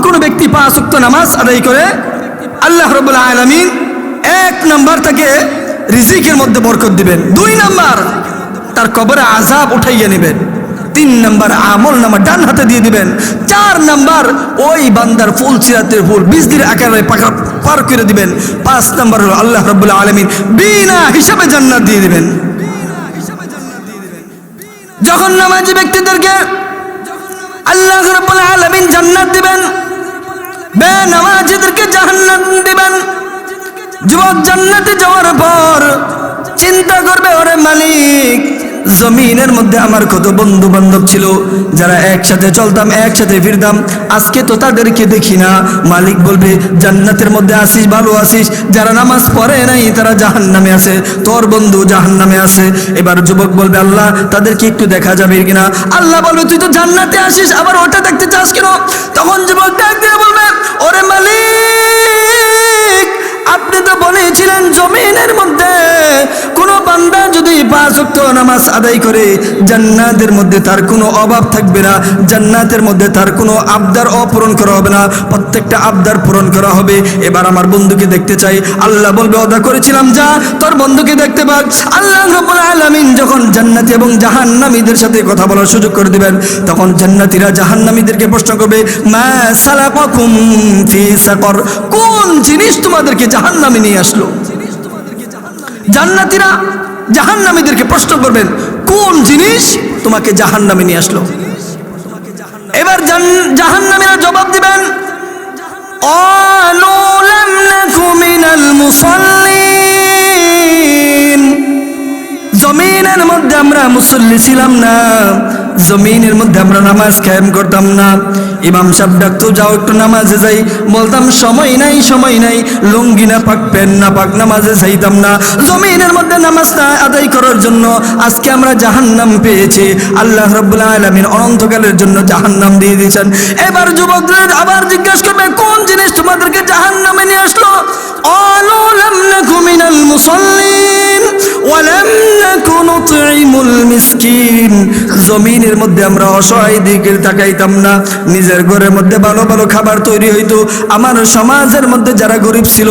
কোনো ব্যক্তি 5 ওয়াক্ত নামাজ আদায় করে আল্লাহ রাব্বুল আলামিন 1 নাম্বার তাকে রিজিকের মধ্যে বরকত দিবেন, 2 নাম্বার তার কবরে আযাব উঠাইয়া নেবেন, 3 নাম্বার আমল নামা ডান হাতে দিয়ে দিবেন, 4 নাম্বার ওই বান্দার ফুল সিরাতের ফুল বিজলির আকারে পার করে দিবেন, 5 নাম্বার হলো আল্লাহ রাব্বুল আলামিন বিনা হিসাবে জান্নাত দিয়ে দিবেন। যখন নামাজি ব্যক্তিদেরকে আল্লাহ রাব্বুল আলামিন জান্নাত দিবেন, বেনামাজিদেরকে জাহান্নাম দিবেন। যুবক জান্নাতে যাওয়ার পর চিন্তা করবে, ওরে মালিক, জমিনের মধ্যে আমার কত বন্ধু বান্ধব ছিল যারা একসাথে চলতাম একসাথে ফিরতাম, আজকে তো তাদেরকে দেখি না। মালিক বলবে জান্নাতের মধ্যে আসিস, ভালো আসিস, যারা নামাজ পড়ে নাই তারা জাহান্নামে আছে, তোর বন্ধু জাহান্নামে আছে। এবার যুবক বলবে আল্লাহ তাদেরকে একটু দেখা যাবে কিনা? আল্লাহ বলবে তুই তো জান্নাতে আসিস, আবার ওটা দেখতে চাস কেন? তখন যুবক ডাক দিয়ে বলবে, ওরে মালিক, আপনি তো বলেছিলেন জমিনের মধ্যে কোন বান্দা যদি 5 ওয়াক্ত নামাজ আদায় করে জান্নাতের মধ্যে তার কোনো অভাব থাকবে না, জান্নাতের মধ্যে তার কোনো আবদার অপূরণ করা হবে না, প্রত্যেকটা আবদার পূরণ করা হবে। এবার আমার বন্ধুকে দেখতে চাই। আল্লাহ বলবে ওদা করেছিলাম, যা তোর বন্ধুকে দেখতে পাক। আল্লাহ রাব্বুল আলামিন যখন জান্নাতি এবং জাহান্নামীদের সাথে কথা বলার সুযোগ করে দিবেন, তখন জান্নাতীরা জাহান্নামীদেরকে প্রশ্ন করবে, মা সালাকাকুম ফি সাকর, কোন জিনিস তোমাদেরকে জাহান্নামে নিয়ে আসলো? জান্নাতীরা জাহান্নামীদেরকে প্রশ্ন করবেন, কোন জিনিস তোমাকে জাহান্নামে নিয়ে আসলো? এবার জাহান্নামীরা জবাব দিবেন, ক্বালু লাম নাকু মিনাল মুসাল্লিন, জমিনের মধ্যে আমরা মুসল্লি ছিলাম না, জমিনের মধ্যে আমরা নামাজ কায়েম করতাম না। ইমাম সাহেব ডাকতো, যাও একটু নামাজে যাই, বলতাম সময় নাই সময় নাই, লুঙ্গি না পাক পেন না পাক নামাজে যাইতাম না। জমিনের মধ্যে নামাজ না আদায় করার জন্য আজকে আমরা জাহান্নাম পেয়েছি। আল্লাহ রাব্বুল আলামিন অনন্তকালের জন্য জাহান্নাম দিয়ে দিয়েছেন। এবার যুবকদের আবার জিজ্ঞাসা করবে, কোন জিনিস তোমাদেরকে জাহান্নামে নিয়ে আসলো? ক্বালু লাম নাকু মিনাল মুসাল্লিন ওয়া লাম নাকু নুতঈমুল মিসকিন, জমিনের মধ্যে আমরা অসহায় দিকে তাকাইতাম না, নিজের ঘরের মধ্যে ভালো ভালো খাবার তৈরি হইতো, আমার সমাজের মধ্যে যারা গরিব ছিল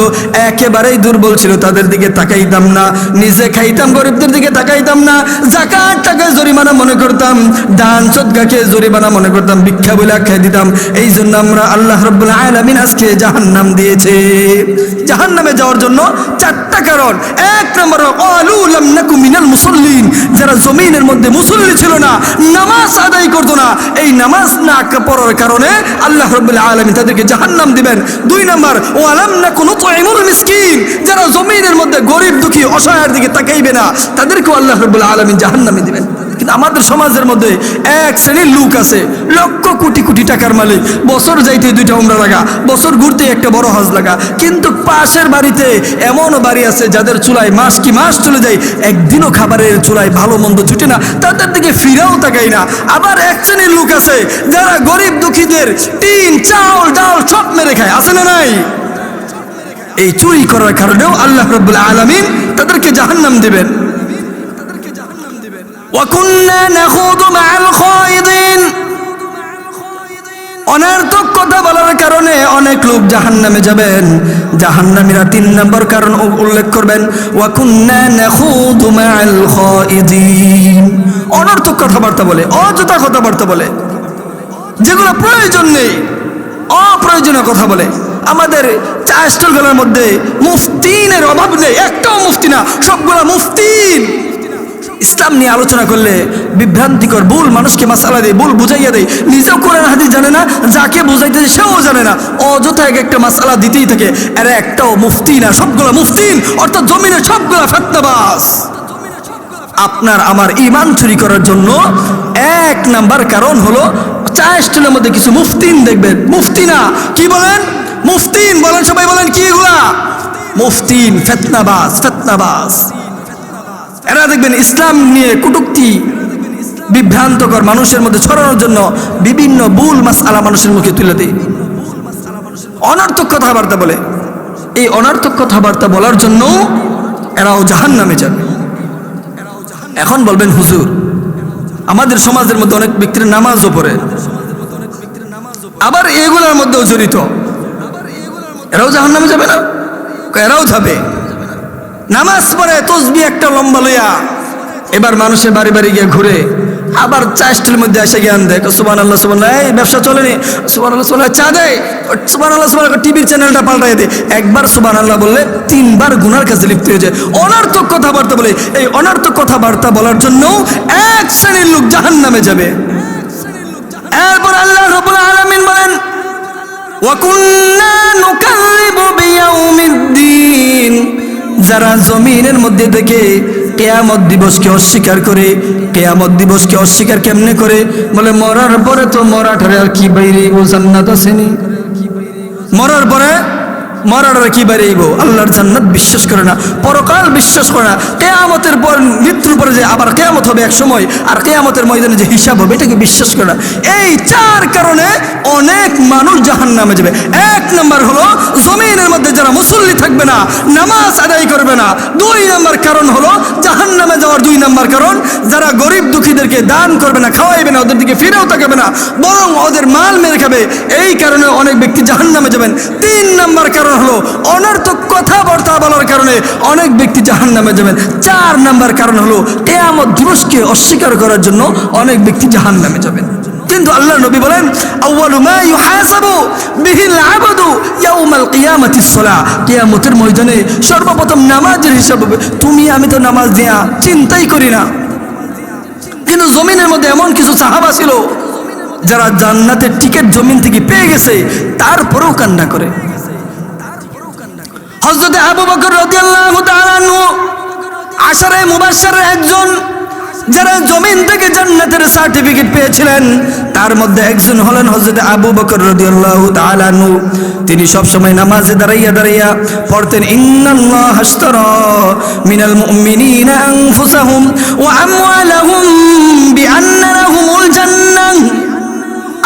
একেবারেই দুর্বল ছিল তাদের দিকে তাকাইতাম না, নিজে খাইতাম গরিবদের দিকে তাকাইতাম না, যাকাত টাকা জরিমানা মনে করতাম, দান সদকাকে জরিমানা মনে করতাম, ভিক্ষা বলে আখ্যা দিতাম। এই জন্য আমরা আল্লাহ রাব্বুল আলামিন আজকে জাহান্নাম দিয়েছে। জাহান্নামে যাওয়ার জন্য 4টা কারণ। 1 নম্বর, ক্বালু লাম নাকু মিনাল মুসাল্লিন, যারা জমিনের মধ্যে মুসল্লি ছিল না, নামাজ আদায় করতো না, এই নামাজ না পড়ার কারণে আল্লাহ রাব্বুল আলামিন তাদেরকে জাহান্নাম দিবেন। 2 নম্বর, ওয়া লাম নাকু নুতঈমুল মিসকিন, যারা জমিনের মধ্যে গরিব দুঃখী অসহায়ের দিকে তাকাইবে না, তাদেরকেও আল্লাহ রাব্বুল আলামিন জাহান্নামে দিবেন। কিন্তু আমাদের সমাজের মধ্যে এক শ্রেণীর লোক আছে, লক্ষ কোটি কোটি টাকার মালিক, বছর যাইতে 2টা উমরা লাগা, বছর ঘুরতে একটা বড় হজ লাগা, কিন্তু পাশের বাড়িতে এমনও বাড়ি আছে যাদের চুলায় মাস কি মাস চলে যায়, একদিনও খাবারের চুলায় ভালো মন্দ ছুটে না, তাদের দিকে ফিরেও তাকাই না। আবার এক শ্রেণীর লোক আছে যারা গরিব দুঃখীদের টিন চাউল ডাল সব মেরে খায়, আছে না নাই? এই চুরি করার কারণেও আল্লাহ রাব্বুল আলামিন তাদেরকে জাহান্নাম দিবেন। وَكُنَّا نَخُوضُ مَعَ الْخَائِضِينَ, অনর্থক কথা বলার কারণে অনেক লোক জাহান্নামে যাবেন। জাহান্নামীরা 3 নম্বর কারণ উল্লেখ করবেন, وَكُنَّا نَخُوضُ مَعَ الْخَائِضِينَ, অনর্থক কথাবার্তা বলে, অযথা কথাবার্তা বলে, যেগুলো প্রয়োজন নেই, অপ্রয়োজনীয় কথা বলে। আমাদের চা স্টলগুলোর মধ্যে মুফতিনের অভাব নেই, একটাও মুফতি না, সবগুলা মুফতিন। ইসলাম নিয়ে আলোচনা করলে বিভ্রান্তিকর ভুল মানুষকে মাসালা দেয়, ভুল বুঝাইয়া দেয়, নিজেও কোরআন হাদিস জানে না, যাকে বুঝাইতেছে সেও জানে না, অযথা একটা মাসালা দিতেই থাকে। এরা একটাও মুফতি না, সবগুলা মুফতিন, অর্থাৎ জমিনের সবগুলা ফিতনাবাজ। আপনার আমার ঈমান চুরি করার জন্য 1 নাম্বার কারণ হলো চা স্টলের মধ্যে কিছু মুফতিন দেখবেন। মুফতি না, কি বলেন? মুফতিন বলেন, সবাই বলেন কি এগুলা? মুফতিন, ফিতনাবাজ, ফিতনাবাজ। এরা দেখবেন ইসলাম নিয়ে কটূক্তি বিভ্রান্তকর মানুষের মধ্যে ছড়ানোর জন্য বিভিন্ন ভুল মাসআলা মানুষের মুখে তুলে দেয়, অনর্থক কথাবার্তা বলে। এই অনর্থক কথাবার্তা বলার জন্য এরাও জাহান্নামে যাবে। এখন বলবেন হুজুর, আমাদের সমাজের মধ্যে অনেক ব্যক্তির নামাজও পড়ে, আবার এগুলোর মধ্যেও জড়িত। এরাও জাহান্নামে যাবে না? এরাও যাবে। নামাজ পড়ে তসবিহ একটা লম্বা লইয়া এবার মানুষের বাড়ি বাড়ি গিয়ে ঘুরে, আবার চা স্টের মধ্যে এসে জ্ঞান দেয়, সুবহানাল্লাহ সুবহানাল্লাহ, এই ব্যবসা চলেনি, সুবহানাল্লাহ সুবহানাল্লাহ, চা দেয়, সুবহানাল্লাহ সুবহানাল্লাহ, টিভির চ্যানেলটা পাল্টাই দেয়। একবার সুবহানাল্লাহ বললে 3 বার গুনার কাছে লিপ্ত হয়ে যায়। অনর্থক কথাবার্তা বলে, এই অনর্থক কথাবার্তা বলার জন্য এক শ্রেণীর লোক জাহান্নামে যাবে। এরপর আল্লাহ রাব্বুল আলামিন বলেন, ওয়া কুন্না নুকাযযিবু বিয়াউমিদ্দিন, যারা জমিনের মধ্যে থেকে কিয়ামত দিবসকে অস্বীকার করে। কিয়ামত দিবসকে অস্বীকার কেমনে করে? বলে মরার পরে তো মরাটারে আর কি বাইরে ও জান্নাত আসেনি, মরার পরে মরার কি বাইরেইব, আল্লাহর জান্নাত বিশ্বাস করে না, পরকাল বিশ্বাস করে না, কিয়ামতের পর মৃত্যুর পরে যে আবার কিয়ামত হবে এক সময়, আর কিয়ামতের ময়দানে যে হিসাব হবে এটাকে বিশ্বাস করে না। এই 4 কারণে অনেক মানুষ জাহান্নামে যাবে। 1 নাম্বার হলো জমিনের মধ্যে যারা মুসল্লি থাকবে না, নামাজ আদায় করবে না। 2 নাম্বার কারণ হলো জাহান্নামে যাওয়ার 2 নাম্বার কারণ, যারা গরিব দুঃখীদেরকে দান করবে না, খাওয়াইবে না, ওদের দিকে ফিরেও তাকাবে না, বরং ওদের মাল মেরে খাবে। এই কারণে অনেক ব্যক্তি জাহান্নামে যাবেন। 3 নাম্বার কারণ হলো অনর্থক কথাবার্তা বলার কারণে অনেক ব্যক্তি জাহান্নামে যাবেন। 4 নাম্বার কারণ হলো কিয়ামত দিবসকে অস্বীকার করার জন্য অনেক ব্যক্তি জাহান্নামে যাবেন। কিন্তু আল্লাহর নবী বলেন, আউয়ালু মা ইউহাসাবু বিহিল আবদু ইয়াউমাল কিয়ামাতিস সালাহ, কিয়ামতের ময়দানে সর্বপ্রথম নামাজের হিসাব হবে। তুমি আমি তো নামাজ দিয়া চিন্তাই করি না, কিন্তু জমিনের মধ্যে এমন কিছু সাহাবা ছিল যারা জান্নাতের টিকিট জমিন থেকে পেয়ে গেছে, তারপরেও কান্না করে। হযরত আবু বকর রাদিয়াল্লাহু তাআলা আনহু আশারে মুবাশশারের একজন, যারা জমিন থেকে জান্নাতের সার্টিফিকেট পেয়েছিলেন, তার মধ্যে একজন হলেন হযরত আবু বকর রাদিয়াল্লাহু তাআলা আনহু। তিনি সব সময় নামাজে দাঁড়াইয়া দাঁড়াইয়া পড়তেন, ইন্নাল্লাহা আশতারা মিনাল মুমিনিনা আনফুসাহুম ওয়া আমওয়ালাহুম বিআন্না লাহুমুল জান্নাহ।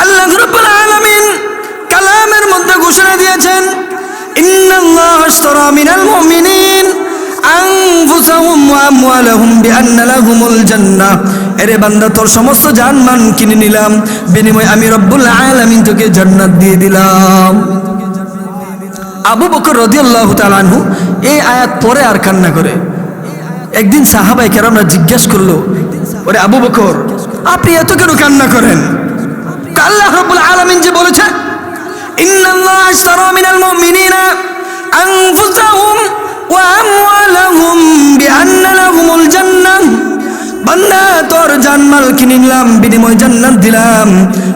আল্লাহ রাব্বুল আলামিন কালামের মধ্যে ঘোষণা দিয়েছেন, ইন্নাল্লাহা আশতারা মিনাল মুমিনিন আনফুসাহুম ওয়া আমওয়ালাহুম বিআন্না লাহুমুল জান্নাহ। এরে বান্দা, তোর সমস্ত জানমান কিনে নিলাম, বিনিময়ে আমি রব্বুল আলামিন তোকে জান্নাত দিয়ে দিলাম। আবু বকর রাদিয়াল্লাহু তাআলা আনহু এই আয়াত পড়ে আর কান্না করে। একদিন সাহাবায়ে কেরামরা জিজ্ঞেস করলো, ওরে আবু বকর, আপনি এত কেন কান্না করেন? আল্লাহ রাব্বুল আলামিন যে বলেছে, ইন্নাল্লাহা আশতারা মিনাল মুমিনিনা আনফুসাহুম ওয়া আমওয়ালাহুম বিআন্না লাহুমুল জান্নাহ। বান্দা, তোর জানমাল কিনে নিলাম, বিনিময় জান্নাত দিলাম।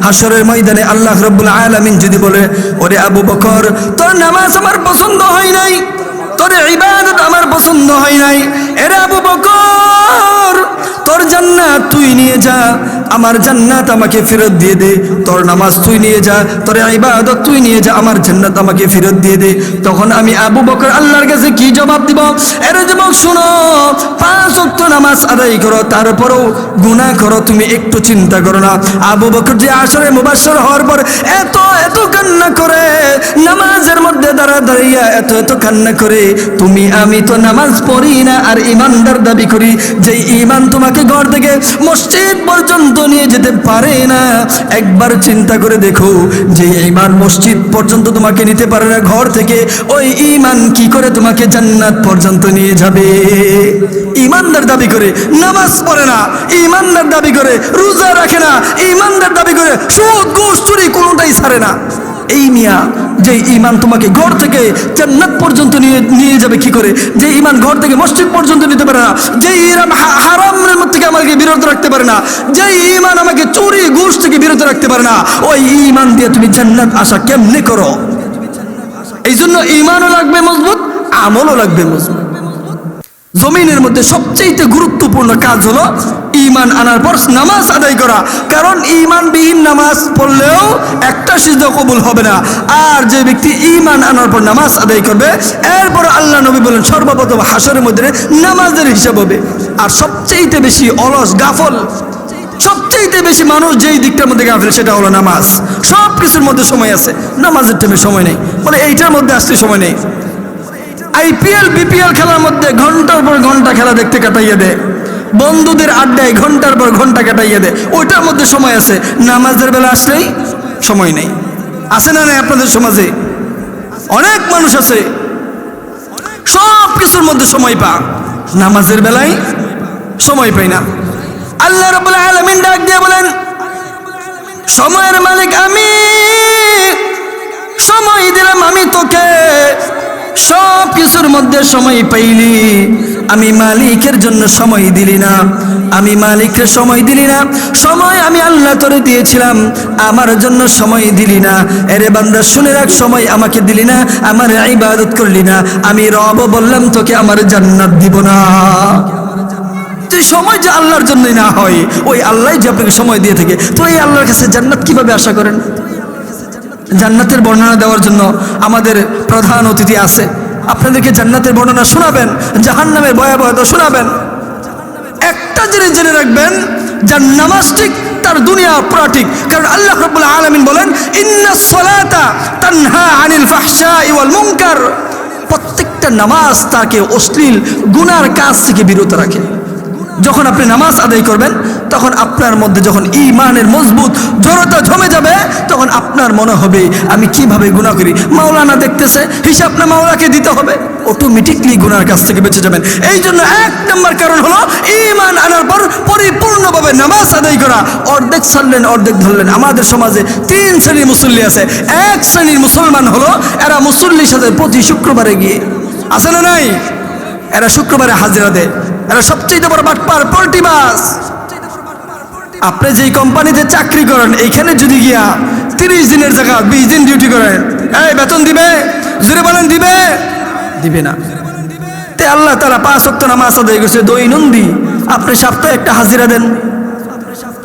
হাসরের ময়দানে আল্লাহ রাব্বুল আলামিন যদি বলে, ওরে আবু বকর, তোর নামাজ আমার পছন্দ হয় নাই, তোর ইবাদত আমার পছন্দ হয় নাই, এরে আবু বকর, তোর জান্নাত তুই নিয়ে যা, আমার জান্নাত আমাকে ফেরত দিয়ে দে। তোর নামাজ তুই নিয়ে যা, তোর ইবাদত তুই নিয়ে যা, আমার জান্নাত আমাকে ফেরত দিয়ে দে। তখন আমি আবু বকর আল্লাহর কাছে কি জবাব দিব? এর যুবক শোনো, 5 ওয়াক্ত নামাজ আদায় করো, তারপরেও গুনাহ করো, তুমি একটু চিন্তা করো না। আবু বকর যে আসরে মুবাশশার হওয়ার পর এত এত কান্না করে, নামাজের মধ্যে দাঁড়াইয়া এত কান্না করে, তুমি আমি তো নামাজ পড়ি না আর ইমানদার দাবি করি, যে ইমান তোমাকে ঘর থেকে মসজিদ পর্যন্ত নিয়ে যেতে পারে না। একবার চিন্তা করে দেখো, যে ঈমান মসজিদ পর্যন্ত তোমাকে নিতে পারে না ঘর থেকে, ওই ঈমান কি করে তোমাকে জান্নাত পর্যন্ত নিয়ে যাবে? ঈমানদার দাবি করে নামাজ পড়ে না, ঈমানদার দাবি করে রোজা রাখে না, ঈমানদার দাবি করে সুদ ঘুষ চুরি কোনোটাই ছাড়ে না। এই মিয়া, যে ঈমান তোমাকে ঘর থেকে জান্নাত পর্যন্ত নিয়ে যাবে কি করে? যে ঈমান ঘর থেকে মসজিদ পর্যন্ত নিতে পারে না, যে ঈমান হারামের মধ্যে থেকে আমাকে বিরত রাখতে পারে না, যে ঈমান আমাকে চুরি ঘুষ থেকে বিরত রাখতে পারে না, ওই ঈমান দিয়ে তুমি জান্নাত আশা কেমনে করো? এই জন্য ঈমানও লাগবে মজবুত, আমলও লাগবে মজবুত। জমিনের মধ্যে সবচেয়ে গুরুত্বপূর্ণ কাজ হলো ঈমান আনার পর নামাজ আদায় করা। কারণ ঈমানবিহীন নামাজ পড়লেও একটা সিজদা কবুল হবে না। আর যে ব্যক্তি ঈমান আনার পর নামাজ আদায় করবে, এরপর আল্লাহ নবী বলেন সর্বপ্রথম হাসরের মধ্যে নামাজের হিসাব হবে। আর সবচেয়ে বেশি অলস গাফল, সবচেয়ে বেশি মানুষ যেই দিকটার মধ্যে গাফেল, সেটা হলো নামাজ। সব কিছুর মধ্যে সময় আছে, নামাজের টাইমে সময় নেই, বলে এইটার মধ্যে আসতে সময় নেই। আইপিএল বিপিএল খেলার মধ্যে ঘন্টার পর ঘন্টা খেলা দেখতে কাটাইয়া দেয়, বন্ধুদের আড্ডায় ঘন্টার পর ঘন্টা কাটাইয়া দেয়, ওইটার মধ্যে সময় আছে। নামাজের বেলা আসলেই সময় নেই। আছে না নাই আপনাদের সমাজে? অনেক মানুষ আছে সব কিছুর মধ্যে সময় পা, নামাজের বেলায় সময় পাই না। আল্লাহ রাব্বুল আলামিন ডাক দিয়ে বলেন, সময়ের মালিক আমি, সময় দিলাম আমি তোকে, সব কিছুর মধ্যে সময় পাইলি, আমি মালিকের জন্য সময় দিলি না, আমি মালিকের সময় দিলি না, সময় আমি আল্লাহ তোরে দিয়েছিলাম, আমার জন্য সময় দিলি না। এরে বান্দা শুনে রাখ, সময় আমাকে দিলি না, আমার ইবাদত করলি না, আমি রব বললাম তোকে আমার জান্নাত দিব না। যে সময় যে আল্লাহর জন্যই না হয়, ওই আল্লাহ যে আপনাকে সময় দিয়ে থাকে, তো এই আল্লাহর কাছে জান্নাত কিভাবে আশা করেন? জান্নাতের বর্ণনা দেওয়ার জন্য আমাদের প্রধান অতিথি আছে, আপনাদেরকে জান্নাতের বর্ণনা শোনাবেন, জাহান্নামের ভয়াবহতা শোনাবেন। একটা জিনিস জেনে রাখবেন, যার নামাজ ঠিক তার দুনিয়া পুরা ঠিক। কারণ আল্লাহ রাব্বুল আলামিন বলেন, ইন্নাস সালাতা তানহা আনিল ফাহশাই ওয়াল মুনকার, প্রত্যেকটা নামাজ তাকে অশ্লীল গুনার কাজ থেকে বিরত রাখে। যখন আপনি নামাজ আদায় করবেন, তখন আপনার মধ্যে যখন ঈমানের মজবুত জড়তা জমে যাবে, তখন আপনার মনে হবে আমি কিভাবে গুনাহ করি, মাওলানা দেখতেছে, হিসাব না মাওলাকে দিতে হবে, অটোমেটিকলি গুনার কাছ থেকে বেঁচে যাবেন। এই জন্য এক নম্বর কারণ হলো ঈমান আনার পর পরিপূর্ণভাবে নামাজ আদায় করা। অর্ধেক ছাড়লেন, অর্ধেক ধরলেন। আমাদের সমাজে 3 শ্রেণীর মুসল্লি আছে। এক শ্রেণীর মুসলমান হলো এরা মুসল্লির সাথে প্রতি শুক্রবারে গিয়ে, আছে না নাই? এরা শুক্রবারে হাজিরা দেয়, এরা সবচেয়ে বড় বাটপার, পল্টিবাজ। আপনি যেই কোম্পানিতে চাকরি করেন, এইখানে যদি গিয়া 30 দিনের জায়গা 20 দিন ডিউটি করেন, এই বেতন দিবে? জোরে বলেন, দিবে? দিবে না। তে আল্লাহ তাআলা 5 ওয়াক্ত নামাজ আদায় করছে দৈনন্দিন, আপনি সপ্তাহে একটা হাজিরা দেন।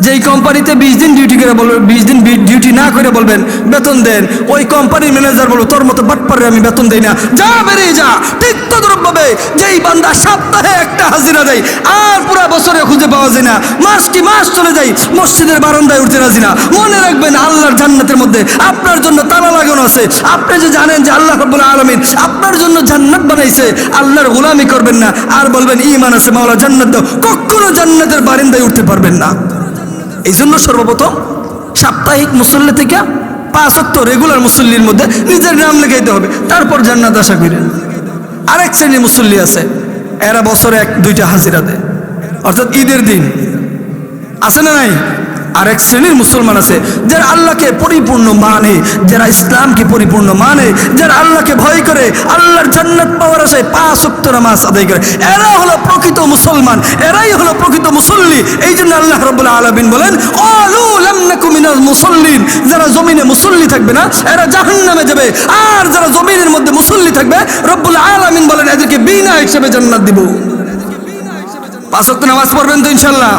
যেই কোম্পানিতে 20 দিন ডিউটি করে বলবেন, 20 দিন ডিউটি না করে বলবেন বেতন দেন, ওই কোম্পানির ম্যানেজার বলবো তোর মতো বাটপারে আমি বেতন দেই না, যা বেরিয়ে যা। ঠিক তদ্রুপভাবে যেই বান্দা সপ্তাহে একটা হাজিরা দেয় আর পুরো বছরে খুঁজে পাওয়া যায় না, মাস কি মাস চলে যায়, মসজিদের বারান্দায় উঠতে রাজি না। মনে রাখবেন, আল্লাহর জান্নাতের মধ্যে আপনার জন্য তালা লাগানো আছে। আপনি যে জানেন যে আল্লাহ রাব্বুল আলামিন আপনার জন্য জান্নাত বানাইছে, আল্লাহর গোলামি করবেন না আর বলবেন ঈমান আছে মাওলা জান্নাত দাও, কখনো জান্নাতের বারান্দায় উঠতে পারবেন না। এই জন্য সর্বপ্রথম সাপ্তাহিক মুসল্লি থেকে 5 ওয়াক্ত রেগুলার মুসল্লির মধ্যে নিজের নাম লেখাইতে হবে, তারপর জান্নাত আশা করেন। আরেক শ্রেণীর মুসল্লি আছে, এরা বছরে 1-2টা হাজিরা দেয়, অর্থাৎ ঈদের দিন, আছে না নাই? আরেক শ্রেণীর মুসলমান আছে যারা আল্লাহকে পরিপূর্ণ মানে, যারা ইসলামকে পরিপূর্ণ মানে, যারা আল্লাহকে ভয় করে, আল্লাহর জান্নাত পাওয়ার আশায় 5 ওয়াক্ত নামাজ আদায় করে। এরা হলো প্রকৃত মুসলমান, এরাই হলো প্রকৃত মুসল্লি। এই জন্য আল্লাহ রাব্বুল আলামিন বলেন, ক্বালু লাম নাকু মিনাল মুসাল্লিন, যারা জমিনে মুসল্লি থাকবে না এরা জাহান্নামে যাবে, আর যারা জমিনের মধ্যে মুসল্লি থাকবে রব্বুল আলামিন বলেন এদেরকে বিনা হিসেবে জান্নাত দিব। 5 ওয়াক্ত নামাজ পড়বেন তো ইনশাআল্লাহ?